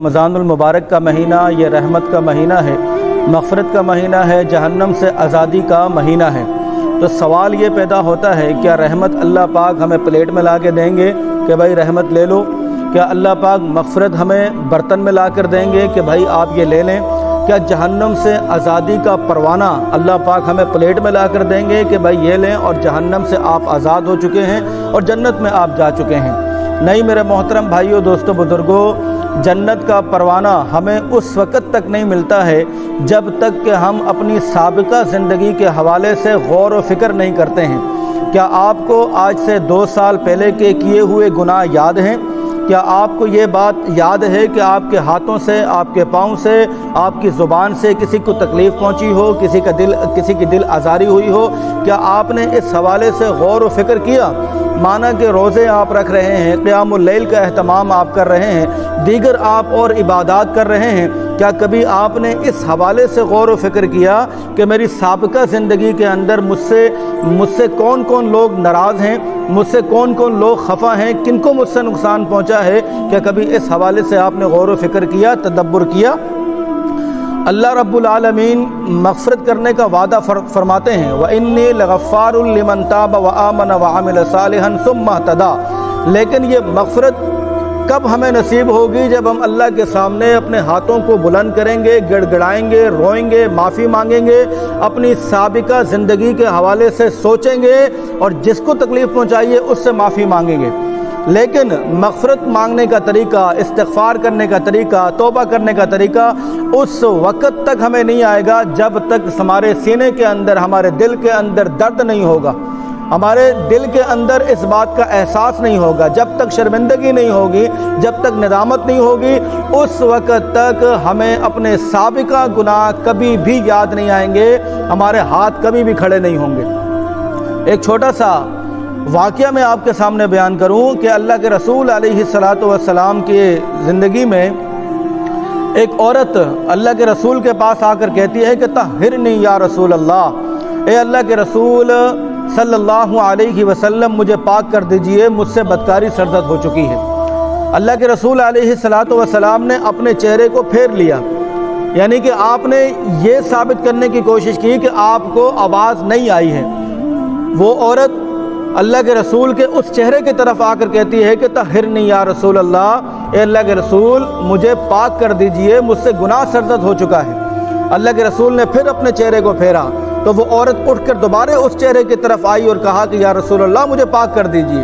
رمضان المبارک کا مہینہ یہ رحمت کا مہینہ ہے، مغفرت کا مہینہ ہے، جہنم سے آزادی کا مہینہ ہے۔ تو سوال یہ پیدا ہوتا ہے، کیا رحمت اللہ پاک ہمیں پلیٹ میں لا کے دیں گے کہ بھائی رحمت لے لو؟ کیا اللہ پاک مغفرت ہمیں برتن میں لا کر دیں گے کہ بھائی آپ یہ لے لیں؟ کیا جہنم سے آزادی کا پروانہ اللہ پاک ہمیں پلیٹ میں لا کر دیں گے کہ بھائی یہ لیں اور جہنم سے آپ آزاد ہو چکے ہیں اور جنت میں آپ جا چکے ہیں؟ نہیں میرے محترم بھائیوں، دوستوں، بزرگوں، جنت کا پروانہ ہمیں اس وقت تک نہیں ملتا ہے جب تک کہ ہم اپنی سابقہ زندگی کے حوالے سے غور و فکر نہیں کرتے ہیں۔ کیا آپ کو آج سے 2 سال پہلے کے کیے ہوئے گناہ یاد ہیں؟ کیا آپ کو یہ بات یاد ہے کہ آپ کے ہاتھوں سے، آپ کے پاؤں سے، آپ کی زبان سے کسی کو تکلیف پہنچی ہو، کسی کی دل آزاری ہوئی ہو؟ کیا آپ نے اس حوالے سے غور و فکر کیا؟ مانا کہ روزے آپ رکھ رہے ہیں، قیام اللیل کا اہتمام آپ کر رہے ہیں، دیگر آپ اور عبادات کر رہے ہیں، کیا کبھی آپ نے اس حوالے سے غور و فکر کیا کہ میری سابقہ زندگی کے اندر مجھ سے کون کون لوگ ناراض ہیں، مجھ سے کون کون لوگ خفا ہیں، کن کو مجھ سے نقصان پہنچا ہے؟ کیا کبھی اس حوالے سے آپ نے غور و فکر کیا، تدبر کیا؟ اللہ رب العالمین مغفرت کرنے کا وعدہ فرماتے ہیں، وَإِنِّي لَغَفَّارٌ لِمَن تَابَ وَآمَنَ وَعَمِلَ صَالِحًا ثُمَّ اهْتَدَىٰ۔ لیکن یہ مغفرت کب ہمیں نصیب ہوگی؟ جب ہم اللہ کے سامنے اپنے ہاتھوں کو بلند کریں گے، گڑ گڑائیں گے، روئیں گے، معافی مانگیں گے، اپنی سابقہ زندگی کے حوالے سے سوچیں گے اور جس کو تکلیف پہنچائی ہے اس سے معافی مانگیں گے۔ لیکن مغفرت مانگنے کا طریقہ، استغفار کرنے کا طریقہ، توبہ کرنے کا طریقہ اس وقت تک ہمیں نہیں آئے گا جب تک ہمارے سینے کے اندر، ہمارے دل کے اندر درد نہیں ہوگا، ہمارے دل کے اندر اس بات کا احساس نہیں ہوگا، جب تک شرمندگی نہیں ہوگی، جب تک ندامت نہیں ہوگی، اس وقت تک ہمیں اپنے سابقہ گناہ کبھی بھی یاد نہیں آئیں گے، ہمارے ہاتھ کبھی بھی کھڑے نہیں ہوں گے۔ ایک چھوٹا سا واقعہ میں آپ کے سامنے بیان کروں کہ اللہ کے رسول علیہ السلام کی زندگی میں ایک عورت اللہ کے رسول کے پاس آ کر کہتی ہے کہ طہرنی یا رسول اللہ، اے اللہ کے رسول صلی اللہ علیہ وسلم مجھے پاک کر دیجئے، مجھ سے بدکاری سرزد ہو چکی ہے۔ اللہ کے رسول علیہ السلام نے اپنے چہرے کو پھیر لیا، یعنی کہ آپ نے یہ ثابت کرنے کی کوشش کی کہ آپ کو آواز نہیں آئی ہے۔ وہ عورت اللہ کے رسول کے اس چہرے کی طرف آ کر کہتی ہے کہ طہرنی یا رسول اللہ، اے اللہ کے رسول مجھے پاک کر دیجئے، مجھ سے گناہ سرزد ہو چکا ہے۔ اللہ کے رسول نے پھر اپنے چہرے کو پھیرا تو وہ عورت اٹھ کر دوبارہ اس چہرے کی طرف آئی اور کہا کہ یا رسول اللہ مجھے پاک کر دیجئے۔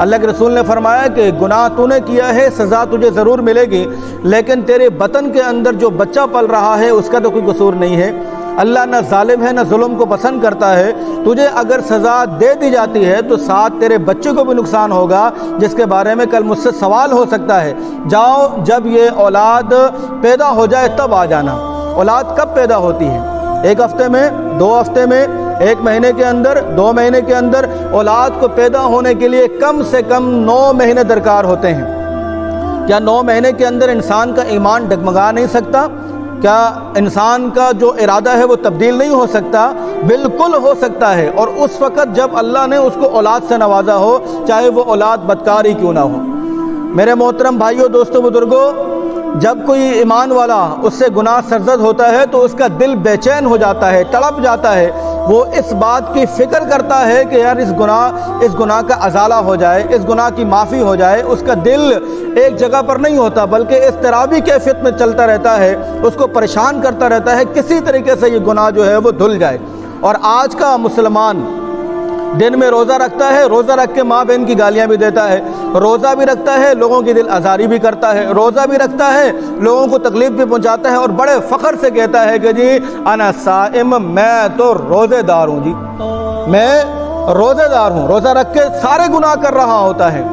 اللہ کے رسول نے فرمایا کہ گناہ تو نے کیا ہے، سزا تجھے ضرور ملے گی، لیکن تیرے بطن کے اندر جو بچہ پل رہا ہے اس کا تو کوئی قصور نہیں ہے۔ اللہ نہ ظالم ہے نہ ظلم کو پسند کرتا ہے، تجھے اگر سزا دے دی جاتی ہے تو ساتھ تیرے بچے کو بھی نقصان ہوگا جس کے بارے میں کل مجھ سے سوال ہو سکتا ہے۔ جاؤ جب یہ اولاد پیدا ہو جائے تب آ جانا۔ اولاد کب پیدا ہوتی ہے؟ 1 ہفتے میں، 2 ہفتے میں، 1 مہینے کے اندر، 2 مہینے کے اندر؟ اولاد کو پیدا ہونے کے لیے کم سے کم 9 مہینے درکار ہوتے ہیں۔ کیا 9 مہینے کے اندر انسان کا ایمان ڈگمگا نہیں سکتا؟ کیا انسان کا جو ارادہ ہے وہ تبدیل نہیں ہو سکتا؟ بالکل ہو سکتا ہے، اور اس وقت جب اللہ نے اس کو اولاد سے نوازا ہو، چاہے وہ اولاد بدکار ہی کیوں نہ ہو۔ میرے محترم بھائیوں، دوستوں، بزرگوں، جب کوئی ایمان والا اس سے گناہ سرزد ہوتا ہے تو اس کا دل بے چین ہو جاتا ہے، تڑپ جاتا ہے، وہ اس بات کی فکر کرتا ہے کہ یار اس گناہ کا ازالہ ہو جائے، اس گناہ کی معافی ہو جائے۔ اس کا دل ایک جگہ پر نہیں ہوتا بلکہ اضطرابی کیفیت میں چلتا رہتا ہے، اس کو پریشان کرتا رہتا ہے کسی طریقے سے یہ گناہ جو ہے وہ دھل جائے۔ اور آج کا مسلمان دن میں روزہ رکھتا ہے، روزہ رکھ کے ماں بہن کی گالیاں بھی دیتا ہے، روزہ بھی رکھتا ہے، لوگوں کی دل آزاری بھی کرتا ہے، روزہ بھی رکھتا ہے، لوگوں کو تکلیف بھی پہنچاتا ہے، اور بڑے فخر سے کہتا ہے کہ جی انا صائم، میں تو روزے دار ہوں، جی میں روزے دار ہوں، روزہ رکھ کے سارے گناہ کر رہا ہوتا ہے۔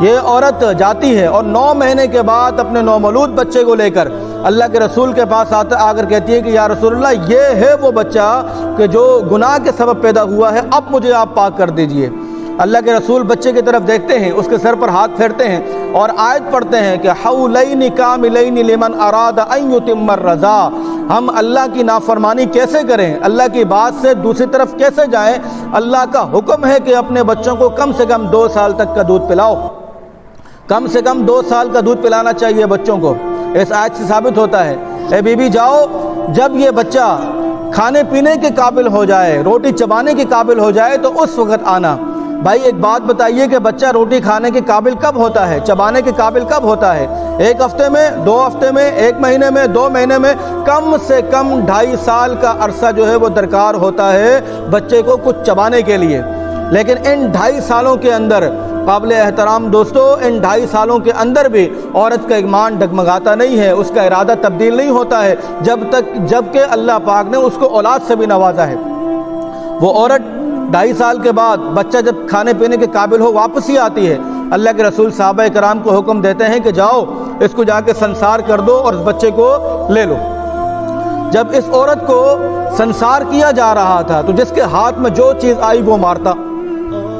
یہ عورت جاتی ہے اور 9 مہینے کے بعد اپنے نومولود بچے کو لے کر اللہ کے رسول کے پاس آ کر کہتی ہے کہ یا رسول اللہ یہ ہے وہ بچہ کہ جو گناہ کے سبب پیدا ہوا ہے، اب مجھے آپ پاک کر دیجئے۔ اللہ کے رسول بچے کی طرف دیکھتے ہیں، اس کے سر پر ہاتھ پھیرتے ہیں اور آیت پڑھتے ہیں کہ حولین کاملین لمن اراد ان یتم الرضاع۔ ہم اللہ کی نافرمانی کیسے کریں، اللہ کی بات سے دوسری طرف کیسے جائیں؟ اللہ کا حکم ہے کہ اپنے بچوں کو کم سے کم 2 سال تک کا دودھ پلاؤ، کم سے کم 2 سال کا دودھ پلانا چاہیے بچوں کو۔ اس آیت سے ثابت ہوتا ہے اے بی بی جاؤ، جب یہ بچہ کھانے پینے کے قابل ہو جائے، روٹی چبانے کے قابل ہو جائے تو اس وقت آنا۔ بھائی ایک بات بتائیے کہ بچہ روٹی کھانے کے قابل کب ہوتا ہے، چبانے کے قابل کب ہوتا ہے؟ 1 ہفتے میں، 2 ہفتے میں، 1 مہینے میں، 2 مہینے میں؟ کم سے کم 2.5 سال کا عرصہ جو ہے وہ درکار ہوتا ہے بچے کو کچھ چبانے کے لیے۔ لیکن ان 2.5 سالوں کے اندر قابل احترام دوستو، ان 2.5 سالوں کے اندر بھی عورت کا ایمان ڈگمگاتا نہیں ہے، اس کا ارادہ تبدیل نہیں ہوتا ہے جب کہ اللہ پاک نے اس کو اولاد سے بھی نوازا ہے۔ وہ عورت 2.5 سال کے بعد بچہ جب کھانے پینے کے قابل ہو واپس ہی آتی ہے۔ اللہ کے رسول صحابہ کرام کو حکم دیتے ہیں کہ جاؤ اس کو جا کے سنسار کر دو اور اس بچے کو لے لو۔ جب اس عورت کو سنسار کیا جا رہا تھا تو جس کے ہاتھ میں جو چیز آئی وہ مارتا،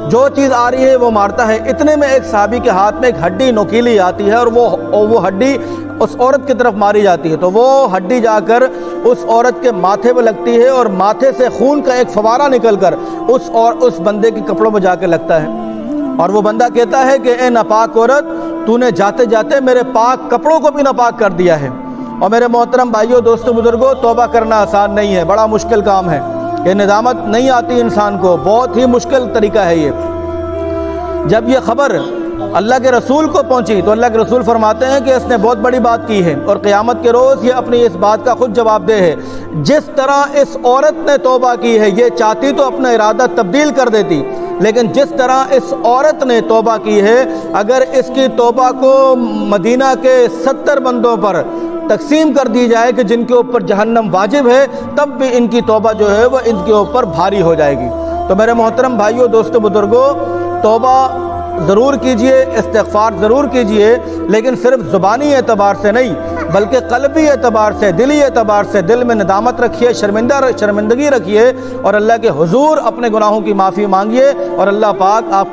جو چیز آ رہی ہے وہ مارتا ہے۔ اتنے میں ایک صحابی کے ہاتھ میں ایک ہڈی نوکیلی آتی ہے اور وہ ہڈی اس عورت کی طرف ماری جاتی ہے، تو وہ ہڈی جا کر اس عورت کے ماتھے پہ لگتی ہے اور ماتھے سے خون کا ایک فوارہ نکل کر اس بندے کے کپڑوں میں جا کے لگتا ہے، اور وہ بندہ کہتا ہے کہ اے ناپاک عورت، تو نے جاتے جاتے میرے پاک کپڑوں کو بھی ناپاک کر دیا ہے۔ اور میرے محترم بھائیوں، دوستوں، بزرگوں، توبہ کرنا آسان نہیں ہے، بڑا مشکل کام ہے، یہ ندامت نہیں آتی انسان کو، بہت ہی مشکل طریقہ ہے یہ۔ جب یہ خبر اللہ کے رسول کو پہنچی تو اللہ کے رسول فرماتے ہیں کہ اس نے بہت بڑی بات کی ہے، اور قیامت کے روز یہ اپنی اس بات کا خود جواب دہ ہے۔ جس طرح اس عورت نے توبہ کی ہے، یہ چاہتی تو اپنا ارادہ تبدیل کر دیتی، لیکن جس طرح اس عورت نے توبہ کی ہے، اگر اس کی توبہ کو مدینہ کے 70 بندوں پر تقسیم کر دی جائے کہ جن کے اوپر جہنم واجب ہے، تب بھی ان کی توبہ جو ہے وہ ان کے اوپر بھاری ہو جائے گی۔ تو میرے محترم بھائیوں، دوستوں، بزرگوں، توبہ ضرور کیجئے، استغفار ضرور کیجئے، لیکن صرف زبانی اعتبار سے نہیں بلکہ قلبی اعتبار سے، دلی اعتبار سے دل میں ندامت رکھیے، شرمندگی رکھیے، اور اللہ کے حضور اپنے گناہوں کی معافی مانگیے، اور اللہ پاک آپ